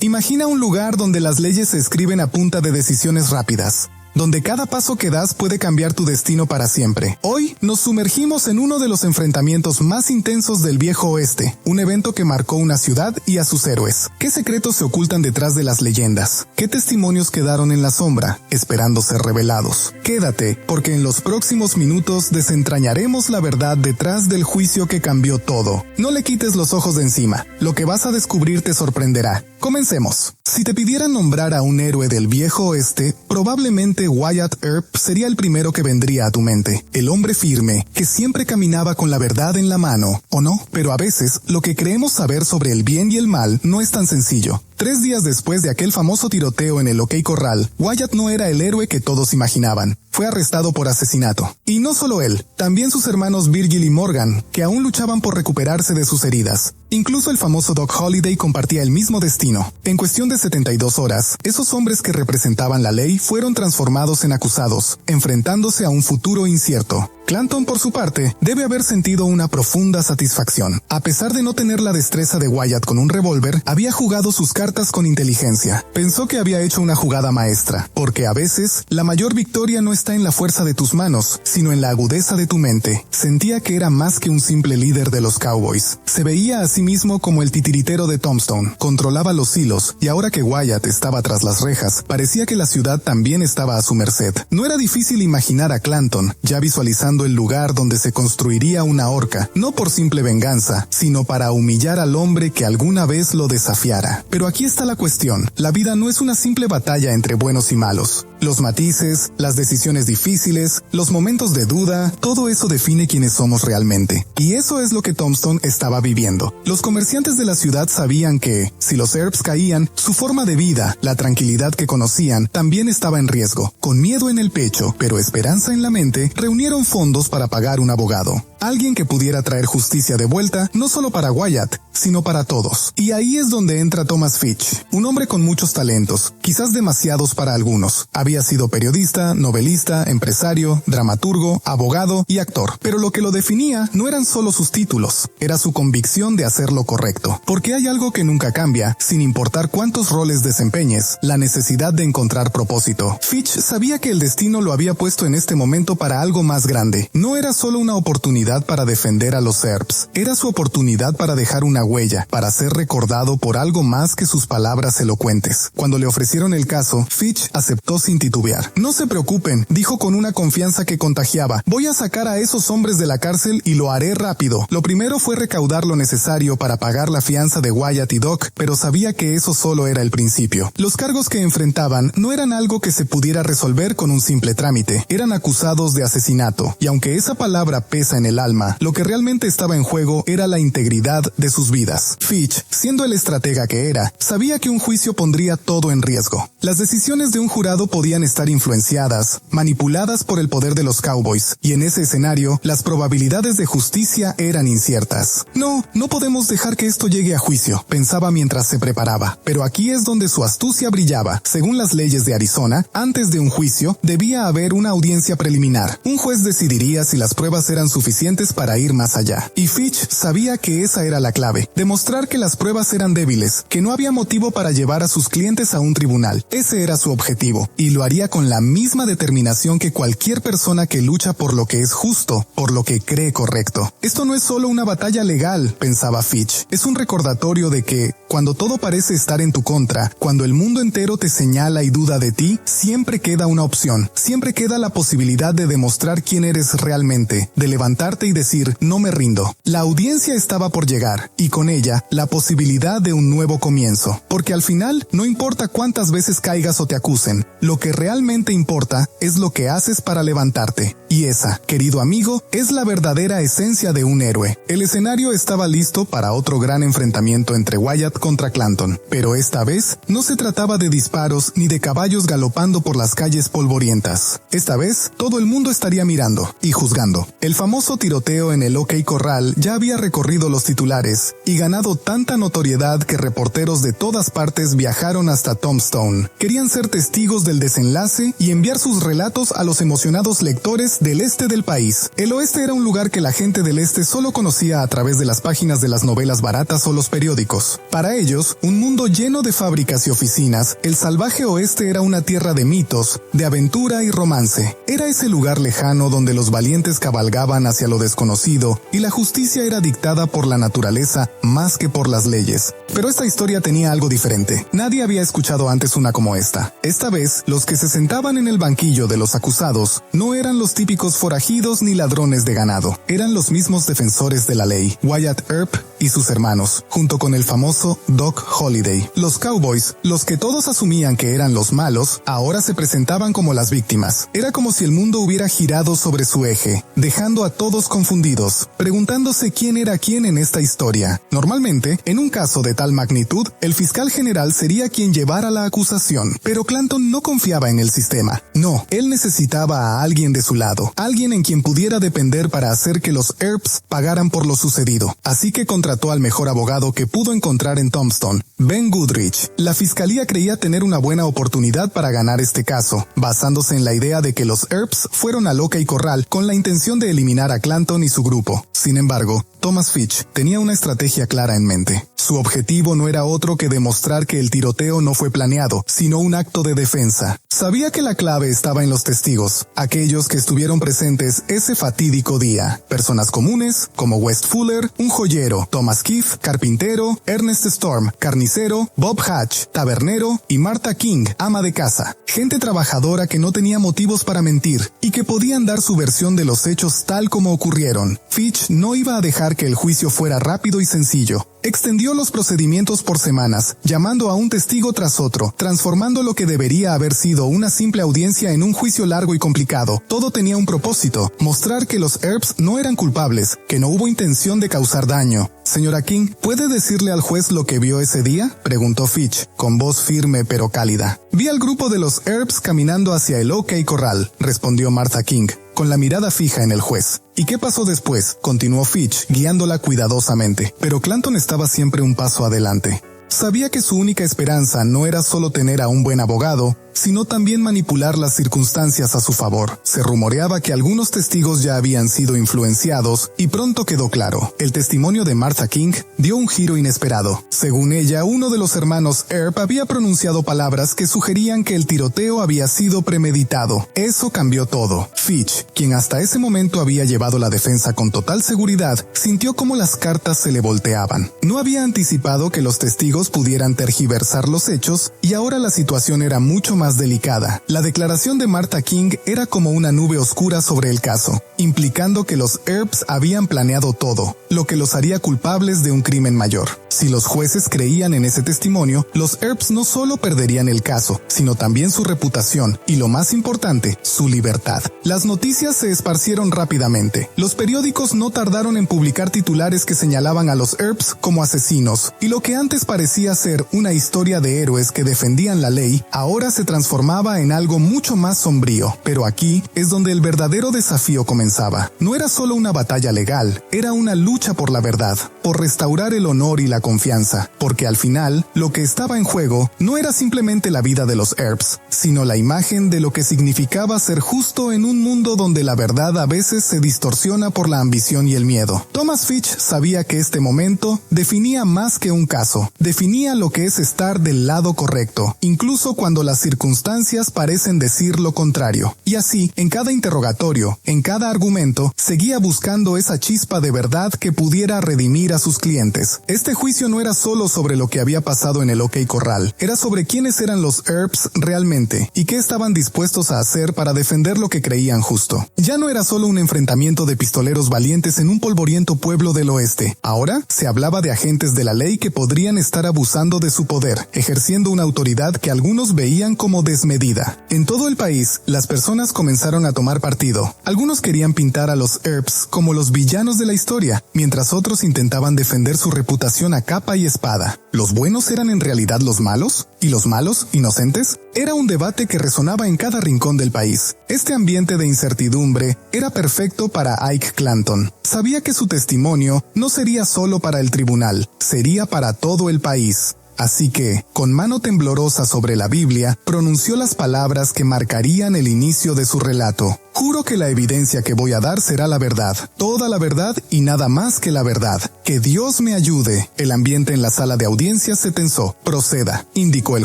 Imagina un lugar donde las leyes se escriben a punta de decisiones rápidas, donde cada paso que das puede cambiar tu destino para siempre. Hoy nos sumergimos en uno de los enfrentamientos más intensos del Viejo Oeste, un evento que marcó una ciudad y a sus héroes. ¿Qué secretos se ocultan detrás de las leyendas? ¿Qué testimonios quedaron en la sombra, esperando ser revelados? Quédate, porque en los próximos minutos desentrañaremos la verdad detrás del juicio que cambió todo. No le quites los ojos de encima, lo que vas a descubrir te sorprenderá. Comencemos. Si te pidieran nombrar a un héroe del Viejo Oeste, probablemente Wyatt Earp sería el primero que vendría a tu mente. El hombre firme, que siempre caminaba con la verdad en la mano, ¿o no? Pero a veces, lo que creemos saber sobre el bien y el mal no es tan sencillo. 3 días después de aquel famoso tiroteo en el OK Corral, Wyatt no era el héroe que todos imaginaban. Fue arrestado por asesinato. Y no solo él, también sus hermanos Virgil y Morgan, que aún luchaban por recuperarse de sus heridas. Incluso el famoso Doc Holliday compartía el mismo destino. En cuestión de 72 horas, esos hombres que representaban la ley fueron transformados en acusados, enfrentándose a un futuro incierto. Clanton, por su parte, debe haber sentido una profunda satisfacción. A pesar de no tener la destreza de Wyatt con un revólver, había jugado sus cartas con inteligencia. Pensó que había hecho una jugada maestra, porque a veces, la mayor victoria no está en la fuerza de tus manos, sino en la agudeza de tu mente. Sentía que era más que un simple líder de los Cowboys. Se veía a sí mismo como el titiritero de Tombstone. Controlaba los hilos, y ahora que Wyatt estaba tras las rejas, parecía que la ciudad también estaba a su merced. No era difícil imaginar a Clanton, ya visualizando el lugar donde se construiría una horca, no por simple venganza, sino para humillar al hombre que alguna vez lo desafiara. Pero aquí está la cuestión. La vida no es una simple batalla entre buenos y malos. Los matices, las decisiones difíciles, los momentos de duda, todo eso define quiénes somos realmente. Y eso es lo que Tombstone estaba viviendo. Los comerciantes de la ciudad sabían que, si los Earps caían, su forma de vida, la tranquilidad que conocían, también estaba en riesgo. Con miedo en el pecho, pero esperanza en la mente, reunieron fondos para pagar un abogado. Alguien que pudiera traer justicia de vuelta, no solo para Wyatt, sino para todos. Y ahí es donde entra Thomas Fitch, un hombre con muchos talentos, quizás demasiados para algunos. Había sido periodista, novelista, empresario, dramaturgo, abogado y actor. Pero lo que lo definía no eran solo sus títulos, era su convicción de hacer lo correcto. Porque hay algo que nunca cambia, sin importar cuántos roles desempeñes, la necesidad de encontrar propósito. Fitch sabía que el destino lo había puesto en este momento para algo más grande. No era solo una oportunidad para defender a los Earps, era su oportunidad para dejar una huella, para ser recordado por algo más que sus palabras elocuentes. Cuando le ofrecieron el caso, Fitch aceptó sin titubear. No se preocupen, dijo con una confianza que contagiaba. Voy a sacar a esos hombres de la cárcel y lo haré rápido. Lo primero fue recaudar lo necesario para pagar la fianza de Wyatt y Doc, pero sabía que eso solo era el principio. Los cargos que enfrentaban no eran algo que se pudiera resolver con un simple trámite. Eran acusados de asesinato, y aunque esa palabra pesa en el alma, lo que realmente estaba en juego era la integridad de sus vidas. Fitch, siendo el estratega que era, sabía que un juicio pondría todo en riesgo. Las decisiones de un jurado podían estar influenciadas, manipuladas por el poder de los Cowboys, y en ese escenario, las probabilidades de justicia eran inciertas. No podemos dejar que esto llegue a juicio, pensaba mientras se preparaba. Pero aquí es donde su astucia brillaba. Según las leyes de Arizona, antes de un juicio, debía haber una audiencia preliminar. Un juez decidiría si las pruebas eran suficientes para ir más allá. Y Fitch sabía que esa era la clave, demostrar que las pruebas eran débiles, que no había motivo para llevar a sus clientes a un tribunal. Ese era su objetivo, y lo haría con la misma determinación que cualquier persona que lucha por lo que es justo, por lo que cree correcto. Esto no es solo una batalla legal, pensaba Fitch, es un recordatorio de que, cuando todo parece estar en tu contra, cuando el mundo entero te señala y duda de ti, siempre queda una opción, siempre queda la posibilidad de demostrar quién eres realmente, de levantarte y decir, no me rindo. La audiencia estaba por llegar, y con ella, la posibilidad de un nuevo comienzo. Porque al final, no importa cuántas veces caigas o te acusen, lo que realmente importa es lo que haces para levantarte. Y esa, querido amigo, es la verdadera esencia de un héroe. El escenario estaba listo para otro gran enfrentamiento entre Wyatt contra Clanton, pero esta vez no se trataba de disparos ni de caballos galopando por las calles polvorientas. Esta vez, todo el mundo estaría mirando y juzgando. El famoso tiroteo en el OK Corral ya había recorrido los titulares y ganado tanta notoriedad que reporteros de todas partes viajaron hasta Tombstone. Querían ser testigos del desenlace y enviar sus relatos a los emocionados lectores Earps del este del país. El oeste era un lugar que la gente del este solo conocía a través de las páginas de las novelas baratas o los periódicos. Para ellos, un mundo lleno de fábricas y oficinas, el salvaje oeste era una tierra de mitos, de aventura y romance. Era ese lugar lejano donde los valientes cabalgaban hacia lo desconocido y la justicia era dictada por la naturaleza más que por las leyes. Pero esta historia tenía algo diferente. Nadie había escuchado antes una como esta. Esta vez, los que se sentaban en el banquillo de los acusados no eran los típicos forajidos ni ladrones de ganado. Eran los mismos defensores de la ley, Wyatt Earp y sus hermanos, junto con el famoso Doc Holliday. Los cowboys, los que todos asumían que eran los malos, ahora se presentaban como las víctimas. Era como si el mundo hubiera girado sobre su eje, dejando a todos confundidos, preguntándose quién era quién en esta historia. Normalmente, en un caso de tal magnitud, el fiscal general sería quien llevara la acusación, pero Clanton no confiaba en el sistema. No, él necesitaba a alguien de su lado, alguien en quien pudiera depender para hacer que los Earps pagaran por lo sucedido. Así que contrató al mejor abogado que pudo encontrar en Tombstone, Ben Goodrich. La fiscalía creía tener una buena oportunidad para ganar este caso, basándose en la idea de que los Earps fueron a Loca y Corral con la intención de eliminar a Clanton y su grupo. Sin embargo, Thomas Fitch tenía una estrategia clara en mente. Su objetivo no era otro que demostrar que el tiroteo no fue planeado, sino un acto de defensa. Sabía que la clave estaba en los testigos, aquellos que estuvieron presentes ese fatídico día. Personas comunes, como West Fuller, un joyero, Thomas Keefe, carpintero, Ernest Storm, carnicero, Bob Hatch, tabernero y Martha King, ama de casa. Gente trabajadora que no tenía motivos para mentir y que podían dar su versión de los hechos tal como ocurrieron. Fitch no iba a dejar que el juicio fuera rápido y sencillo. Extendió los procedimientos por semanas, llamando a un testigo tras otro, transformando lo que debería haber sido una simple audiencia en un juicio largo y complicado. Todo tenía un propósito: mostrar que los Earps no eran culpables, que no hubo intención de causar daño. Señora King, ¿puede decirle al juez lo que vio ese día?, preguntó Fitch, con voz firme pero cálida. Vi al grupo de los Earps caminando hacia el OK Corral, respondió Martha King, con la mirada fija en el juez. ¿Y qué pasó después?, continuó Fitch, guiándola cuidadosamente. Pero Clanton estaba siempre un paso adelante. Sabía que su única esperanza no era solo tener a un buen abogado, sino también manipular las circunstancias a su favor. Se rumoreaba que algunos testigos ya habían sido influenciados y pronto quedó claro. El testimonio de Martha King dio un giro inesperado. Según ella, uno de los hermanos Earp había pronunciado palabras que sugerían que el tiroteo había sido premeditado. Eso cambió todo. Fitch, quien hasta ese momento había llevado la defensa con total seguridad, sintió cómo las cartas se le volteaban. No había anticipado que los testigos pudieran tergiversar los hechos y ahora la situación era mucho más delicada. La declaración de Martha King era como una nube oscura sobre el caso, implicando que los Earps habían planeado todo, lo que los haría culpables de un crimen mayor. Si los jueces creían en ese testimonio, los Earps no solo perderían el caso, sino también su reputación y, lo más importante, su libertad. Las noticias se esparcieron rápidamente. Los periódicos no tardaron en publicar titulares que señalaban a los Earps como asesinos, y lo que antes parecía ser una historia de héroes que defendían la ley, ahora se transformaba en algo mucho más sombrío. Pero aquí es donde el verdadero desafío comenzaba. No era solo una batalla legal, era una lucha por la verdad, por restaurar el honor y la confianza, porque al final, lo que estaba en juego no era simplemente la vida de los Earps, sino la imagen de lo que significaba ser justo en un mundo donde la verdad a veces se distorsiona por la ambición y el miedo. Thomas Fitch sabía que este momento definía más que un caso, definía lo que es estar del lado correcto, incluso cuando las circunstancias parecen decir lo contrario. Y así, en cada interrogatorio, en cada argumento, seguía buscando esa chispa de verdad que pudiera redimir a sus clientes. Este juicio no era solo sobre lo que había pasado en el OK Corral, era sobre quiénes eran los Earps realmente y qué estaban dispuestos a hacer para defender lo que creían justo. Ya no era solo un enfrentamiento de pistoleros valientes en un polvoriento pueblo del oeste. Ahora se hablaba de agentes de la ley que podrían estar abusando de su poder, ejerciendo una autoridad que algunos veían como desmedida. En todo el país, las personas comenzaron a tomar partido. Algunos querían pintar a los Earps como los villanos de la historia, mientras otros intentaban defender su reputación a capa y espada. ¿Los buenos eran en realidad los malos? ¿Y los malos, inocentes? Era un debate que resonaba en cada rincón del país. Este ambiente de incertidumbre era perfecto para Ike Clanton. Sabía que su testimonio no sería solo para el tribunal, sería para todo el país. Así que, con mano temblorosa sobre la Biblia, pronunció las palabras que marcarían el inicio de su relato. Juro que la evidencia que voy a dar será la verdad, toda la verdad y nada más que la verdad. Que Dios me ayude. El ambiente en la sala de audiencias se tensó. Proceda, indicó el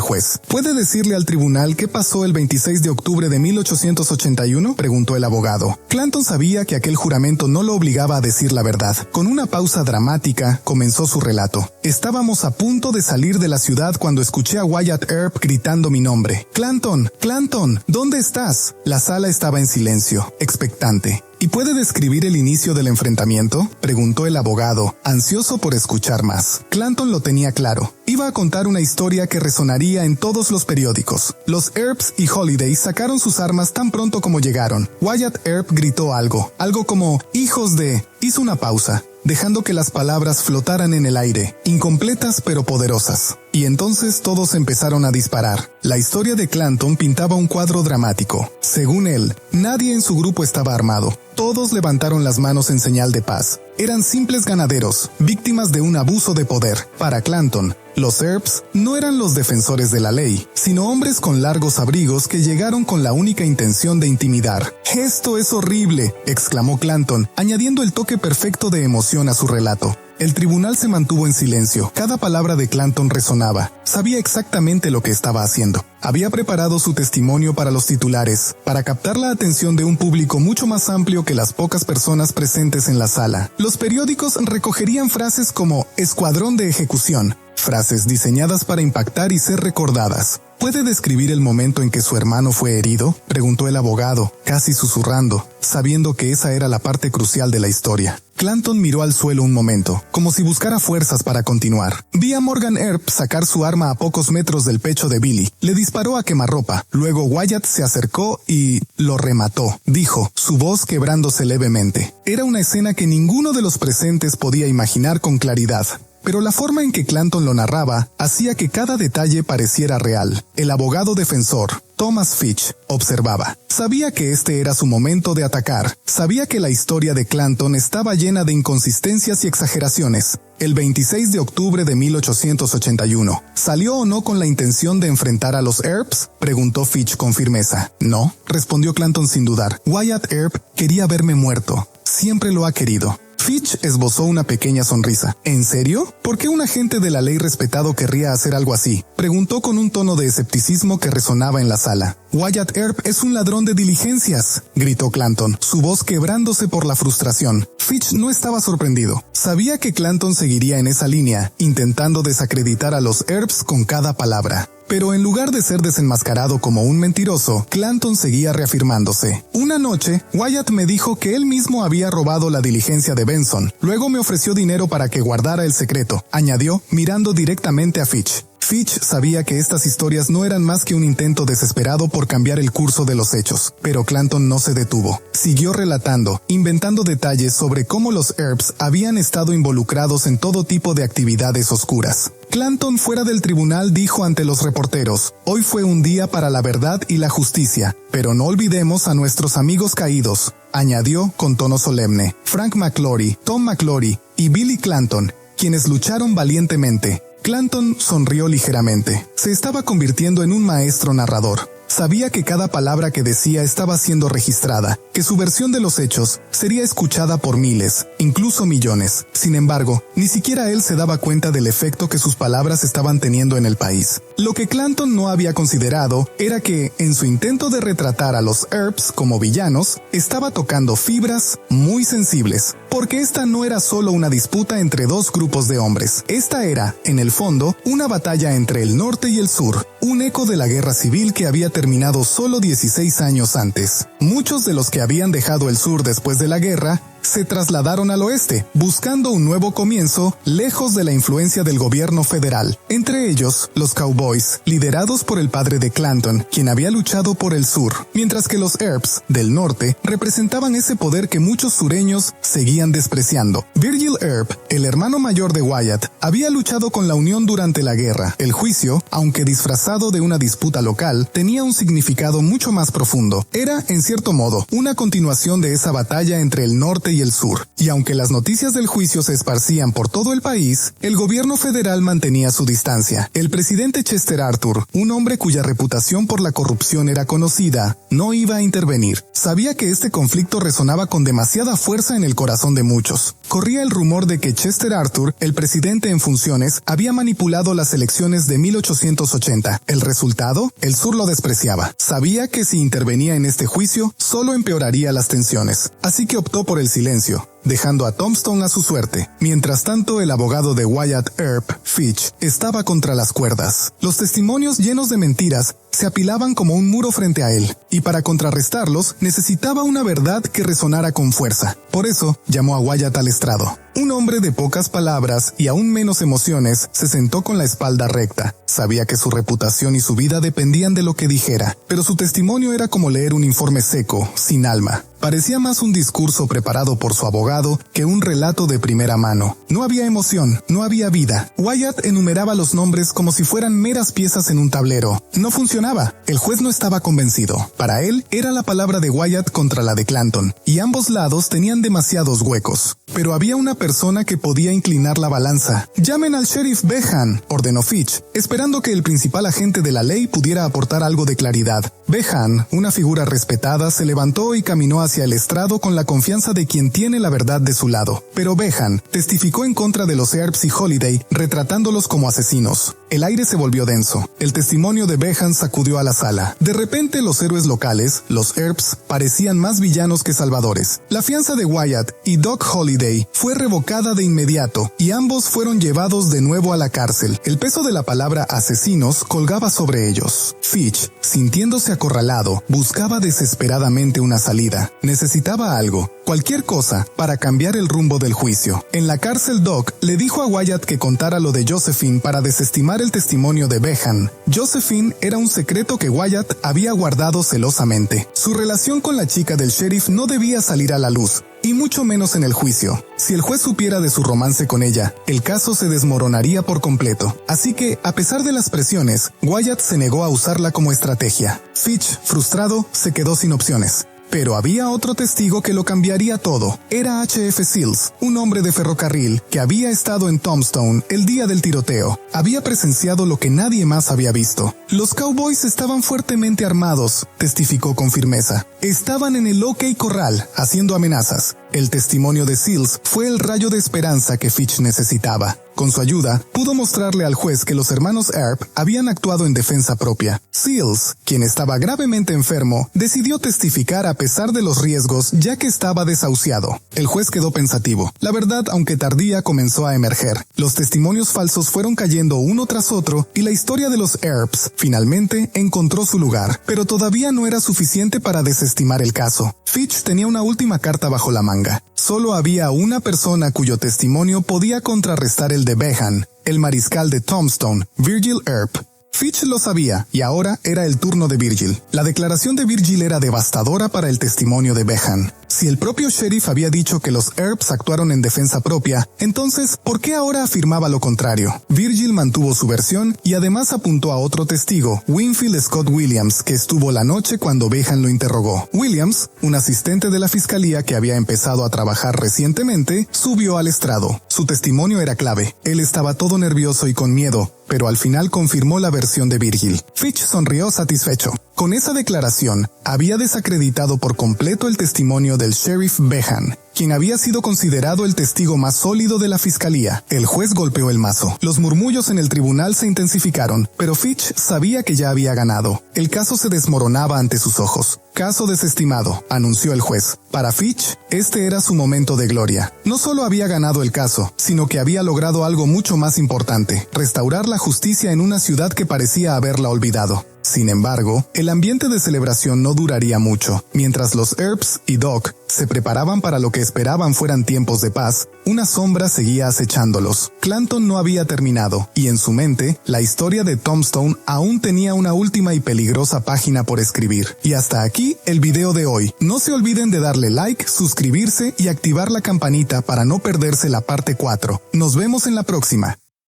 juez. ¿Puede decirle al tribunal qué pasó el 26 de octubre de 1881? Preguntó el abogado. Clanton sabía que aquel juramento no lo obligaba a decir la verdad. Con una pausa dramática, comenzó su relato. Estábamos a punto de salir de la ciudad cuando escuché a Wyatt Earp gritando mi nombre. Clanton, Clanton, ¿dónde estás? La sala estaba en silencio, expectante. ¿Y puede describir el inicio del enfrentamiento?, preguntó el abogado, ansioso por escuchar más. Clanton lo tenía claro. Iba a contar una historia que resonaría en todos los periódicos. Los Earps y Holiday sacaron sus armas tan pronto como llegaron. Wyatt Earp gritó algo como «hijos de...». Hizo una pausa, dejando que las palabras flotaran en el aire, incompletas pero poderosas. Y entonces todos empezaron a disparar. La historia de Clanton pintaba un cuadro dramático. Según él, nadie en su grupo estaba armado. Todos levantaron las manos en señal de paz. Eran simples ganaderos, víctimas de un abuso de poder. Para Clanton, los Earps no eran los defensores de la ley, sino hombres con largos abrigos que llegaron con la única intención de intimidar. «Esto es horrible», exclamó Clanton, añadiendo el toque perfecto de emoción a su relato. El tribunal se mantuvo en silencio. Cada palabra de Clanton resonaba. Sabía exactamente lo que estaba haciendo. Había preparado su testimonio para los titulares, para captar la atención de un público mucho más amplio que las pocas personas presentes en la sala. Los periódicos recogerían frases como «escuadrón de ejecución», frases diseñadas para impactar y ser recordadas. ¿Puede describir el momento en que su hermano fue herido?, preguntó el abogado, casi susurrando, sabiendo que esa era la parte crucial de la historia. Clanton miró al suelo un momento, como si buscara fuerzas para continuar. Vi a Morgan Earp sacar su arma a pocos metros del pecho de Billy. Le disparó a quemarropa. Luego Wyatt se acercó y lo remató, dijo, su voz quebrándose levemente. Era una escena que ninguno de los presentes podía imaginar con claridad. Pero la forma en que Clanton lo narraba hacía que cada detalle pareciera real. El abogado defensor, Thomas Fitch, observaba. Sabía que este era su momento de atacar. Sabía que la historia de Clanton estaba llena de inconsistencias y exageraciones. El 26 de octubre de 1881, ¿salió o no con la intención de enfrentar a los Earps?, preguntó Fitch con firmeza. No, respondió Clanton sin dudar. Wyatt Earp quería verme muerto. Siempre lo ha querido. Fitch esbozó una pequeña sonrisa. ¿En serio? ¿Por qué un agente de la ley respetado querría hacer algo así?, preguntó con un tono de escepticismo que resonaba en la sala. Wyatt Earp es un ladrón de diligencias, gritó Clanton, su voz quebrándose por la frustración. Fitch no estaba sorprendido. Sabía que Clanton seguiría en esa línea, intentando desacreditar a los Earps con cada palabra. Pero en lugar de ser desenmascarado como un mentiroso, Clanton seguía reafirmándose. Una noche, Wyatt me dijo que él mismo había robado la diligencia de Benson. Luego me ofreció dinero para que guardara el secreto, añadió, mirando directamente a Fitch. Fitch sabía que estas historias no eran más que un intento desesperado por cambiar el curso de los hechos, pero Clanton no se detuvo. Siguió relatando, inventando detalles sobre cómo los Earps habían estado involucrados en todo tipo de actividades oscuras. Clanton, fuera del tribunal, dijo ante los reporteros, «Hoy fue un día para la verdad y la justicia, pero no olvidemos a nuestros amigos caídos», añadió con tono solemne. Frank McClory, Tom McClory y Billy Clanton, quienes lucharon valientemente. Clanton sonrió ligeramente. Se estaba convirtiendo en un maestro narrador. Sabía que cada palabra que decía estaba siendo registrada, que su versión de los hechos sería escuchada por miles, incluso millones. Sin embargo, ni siquiera él se daba cuenta del efecto que sus palabras estaban teniendo en el país. Lo que Clanton no había considerado era que, en su intento de retratar a los Earps como villanos, estaba tocando fibras muy sensibles, porque esta no era solo una disputa entre dos grupos de hombres. Esta era, en el fondo, una batalla entre el norte y el sur, un eco de la guerra civil que había terminado solo 16 años antes. Muchos de los que habían dejado el sur después de la guerra se trasladaron al oeste, buscando un nuevo comienzo lejos de la influencia del gobierno federal. Entre ellos, los Cowboys, liderados por el padre de Clanton, quien había luchado por el sur, mientras que los Earps, del norte, representaban ese poder que muchos sureños seguían despreciando. Virgil Earp, el hermano mayor de Wyatt, había luchado con la Unión durante la guerra. El juicio, aunque disfrazado de una disputa local, tenía un significado mucho más profundo. Era, en cierto modo, una continuación de esa batalla entre el norte norte y el sur. Y aunque las noticias del juicio se esparcían por todo el país, el gobierno federal mantenía su distancia. El presidente Chester Arthur, un hombre cuya reputación por la corrupción era conocida, no iba a intervenir. Sabía que este conflicto resonaba con demasiada fuerza en el corazón de muchos. Corría el rumor de que Chester Arthur, el presidente en funciones, había manipulado las elecciones de 1880. El resultado, el sur lo despreciaba. Sabía que si intervenía en este juicio, solo empeoraría las tensiones. Así que optó por el silencio, dejando a Tombstone a su suerte. Mientras tanto, el abogado de Wyatt Earp, Fitch, estaba contra las cuerdas. Los testimonios llenos de mentiras se apilaban como un muro frente a él, y para contrarrestarlos necesitaba una verdad que resonara con fuerza. Por eso, llamó a Wyatt al estrado. Un hombre de pocas palabras y aún menos emociones se sentó con la espalda recta. Sabía que su reputación y su vida dependían de lo que dijera, pero su testimonio era como leer un informe seco, sin alma. Parecía más un discurso preparado por su abogado que un relato de primera mano. No había emoción, no había vida. Wyatt enumeraba los nombres como si fueran meras piezas en un tablero. No funcionaba. El juez no estaba convencido. Para él, era la palabra de Wyatt contra la de Clanton, y ambos lados tenían demasiados huecos. Pero había una persona que podía inclinar la balanza. «Llamen al sheriff Behan», ordenó Fitch, esperando que el principal agente de la ley pudiera aportar algo de claridad. Behan, una figura respetada, se levantó y caminó hacia el estrado con la confianza de quien tiene la verdad de su lado. Pero Behan testificó en contra de los Earps y Holiday, retratándolos como asesinos. El aire se volvió denso. El testimonio de Behan sacudió a la sala. De repente, los héroes locales, los Earps, parecían más villanos que salvadores. La fianza de Wyatt y Doc Holiday fue revocada de inmediato, y ambos fueron llevados de nuevo a la cárcel. El peso de la palabra asesinos colgaba sobre ellos. Fitch, sintiéndose acorralado, buscaba desesperadamente una salida. Necesitaba algo, cualquier cosa, para cambiar el rumbo del juicio. En la cárcel, Doc le dijo a Wyatt que contara lo de Josephine para desestimar el testimonio de Behan. Josephine era un secreto que Wyatt había guardado celosamente. Su relación con la chica del sheriff no debía salir a la luz, y mucho menos en el juicio. Si el juez supiera de su romance con ella, el caso se desmoronaría por completo. Así que, a pesar de las presiones, Wyatt se negó a usarla como estrategia. Fitch, frustrado, se quedó sin opciones. Pero había otro testigo que lo cambiaría todo. Era H.F. Sills, un hombre de ferrocarril que había estado en Tombstone el día del tiroteo. Había presenciado lo que nadie más había visto. Los cowboys estaban fuertemente armados, testificó con firmeza. Estaban en el OK Corral, haciendo amenazas. El testimonio de Sills fue el rayo de esperanza que Fitch necesitaba. Con su ayuda, pudo mostrarle al juez que los hermanos Earp habían actuado en defensa propia. Sills, quien estaba gravemente enfermo, decidió testificar a pesar de los riesgos ya que estaba desahuciado. El juez quedó pensativo. La verdad, aunque tardía, comenzó a emerger. Los testimonios falsos fueron cayendo uno tras otro y la historia de los Earps finalmente encontró su lugar. Pero todavía no era suficiente para desestimar el caso. Fitch tenía una última carta bajo la manga. Solo había una persona cuyo testimonio podía contrarrestar el de Behan, el mariscal de Tombstone, Virgil Earp. Fitch lo sabía, y ahora era el turno de Virgil. La declaración de Virgil era devastadora para el testimonio de Behan. Si el propio sheriff había dicho que los Earps actuaron en defensa propia, entonces, ¿por qué ahora afirmaba lo contrario? Virgil mantuvo su versión y además apuntó a otro testigo, Winfield Scott Williams, que estuvo la noche cuando Behan lo interrogó. Williams, un asistente de la fiscalía que había empezado a trabajar recientemente, subió al estrado. Su testimonio era clave. Él estaba todo nervioso y con miedo, pero al final confirmó la versión de Virgil. Fitch sonrió satisfecho. Con esa declaración, había desacreditado por completo el testimonio del sheriff Behan, quien había sido considerado el testigo más sólido de la fiscalía. El juez golpeó el mazo. Los murmullos en el tribunal se intensificaron, pero Fitch sabía que ya había ganado. El caso se desmoronaba ante sus ojos. Caso desestimado, anunció el juez. Para Fitch, este era su momento de gloria. No solo había ganado el caso, sino que había logrado algo mucho más importante: restaurar la justicia en una ciudad que parecía haberla olvidado. Sin embargo, el ambiente de celebración no duraría mucho. Mientras los Earps y Doc se preparaban para lo que esperaban fueran tiempos de paz, una sombra seguía acechándolos. Clanton no había terminado, y en su mente, la historia de Tombstone aún tenía una última y peligrosa página por escribir. Y hasta aquí el video de hoy. No se olviden de darle like, suscribirse y activar la campanita para no perderse la parte 4. Nos vemos en la próxima.